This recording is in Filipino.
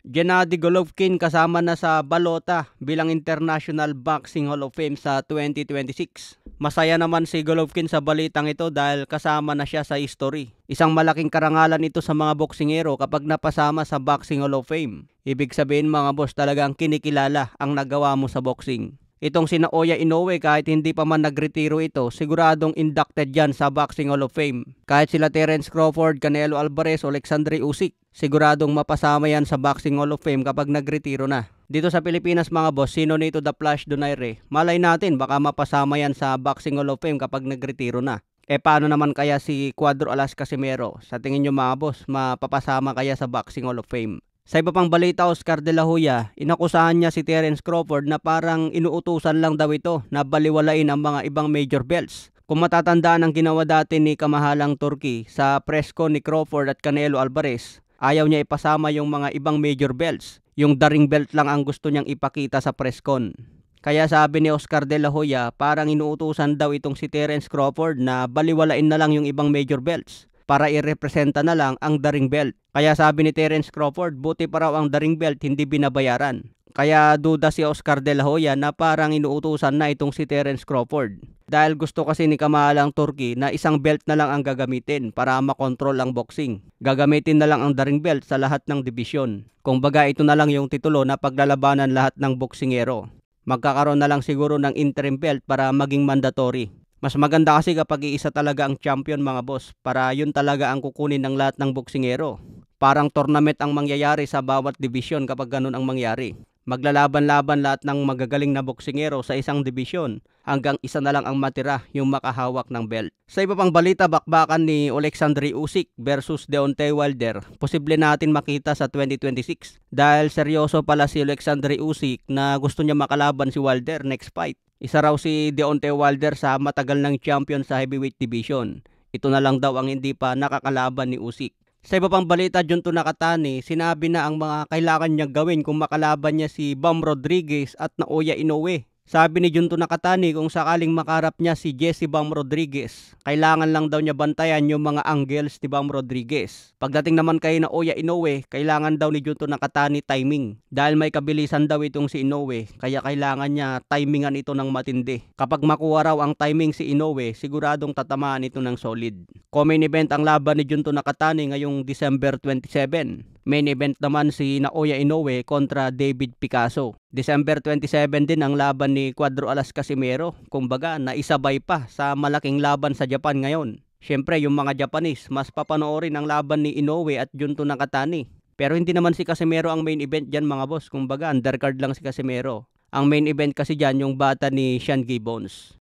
Gennady Golovkin kasama na sa balota bilang International Boxing Hall of Fame sa 2026. Masaya naman si Golovkin sa balitang ito dahil kasama na siya sa history. Isang malaking karangalan ito sa mga boksingero kapag napasama sa Boxing Hall of Fame. Ibig sabihin mga boss, talagang kinikilala ang nagawa mo sa boxing. Itong sina Oya Inoue, kahit hindi pa man nagretiro ito, siguradong inducted yan sa Boxing Hall of Fame. Kahit sila Terence Crawford, Canelo Alvarez o Alexandre Usyk, siguradong mapasama yan sa Boxing Hall of Fame kapag nagretiro na. Dito sa Pilipinas mga boss, sino nito The Flash Donaire? Malay natin, baka mapasama yan sa Boxing Hall of Fame kapag nagretiro na. Paano naman kaya si Cuadro Alas Casimero? Sa tingin nyo mga boss, mapapasama kaya sa Boxing Hall of Fame? Sa iba pang balita, Oscar de la Hoya, inakusahan niya si Terence Crawford na parang inuutusan lang daw ito na baliwalain ang mga ibang major belts. Kung matatandaan ang ginawa dati ni kamahalang Turkey sa pressco ni Crawford at Canelo Alvarez, ayaw niya ipasama yung mga ibang major belts. Yung daring belt lang ang gusto niyang ipakita sa presscon. Kaya sabi ni Oscar de la Hoya, parang inuutusan daw itong si Terence Crawford na baliwalain na lang yung ibang major belts para i-representa na lang ang daring belt. Kaya sabi ni Terence Crawford, buti pa raw ang daring belt hindi binabayaran. Kaya duda si Oscar de la Hoya na parang inuutusan na itong si Terence Crawford. Dahil gusto kasi ni kamahalang Turkey na isang belt na lang ang gagamitin para makontrol ang boxing. Gagamitin na lang ang daring belt sa lahat ng dibisyon. Kung baga ito na lang yung titulo na paglalabanan lahat ng boksingero. Magkakaroon na lang siguro ng interim belt para maging mandatory. Mas maganda kasi kapag iisa talaga ang champion mga boss, para yun talaga ang kukunin ng lahat ng boksingero. Parang tournament ang mangyayari sa bawat division kapag ganun ang mangyari. Maglalaban-laban lahat ng magagaling na boksingero sa isang division hanggang isa na lang ang matira, yung makahawak ng belt. Sa iba pang balita, bakbakan ni Alexandre Usyk versus Deontay Wilder, posible natin makita sa 2026 dahil seryoso pala si Alexandre Usyk na gusto niya makalaban si Wilder next fight. Isa raw si Deontay Wilder sa matagal ng champion sa heavyweight division. Ito na lang daw ang hindi pa nakakalaban ni Usyk. Sa iba pang balita, Junto Nakatani, sinabi na ang mga kailangan niya gawin kung makalaban niya si Bam Rodriguez at Naoya Inoue. Sabi ni Junto Nakatani, kung sakaling makarap niya si Jesse Bam Rodriguez, kailangan lang daw niya bantayan yung mga angles ni Bam Rodriguez. Pagdating naman kay Naoya Inoue, kailangan daw ni Junto Nakatani timing. Dahil may kabilisan daw itong si Inoue, kaya kailangan niya timingan ito ng matindi. Kapag makuha raw ang timing si Inoue, siguradong tatamaan ito ng solid. Co-main event ang laban ni Junto Nakatani ngayong December 27. Main event naman si Naoya Inoue kontra David Picasso. December 27 din ang laban ni Cuadro Alas Casimero. Kumbaga, naisabay pa sa malaking laban sa Japan ngayon. Siyempre, yung mga Japanese, mas papanoorin ang laban ni Inoue at Junto Nakatani. Pero hindi naman si Casimero ang main event dyan mga boss. Kumbaga, undercard lang si Casimero. Ang main event kasi dyan yung bata ni Sean Gibbons.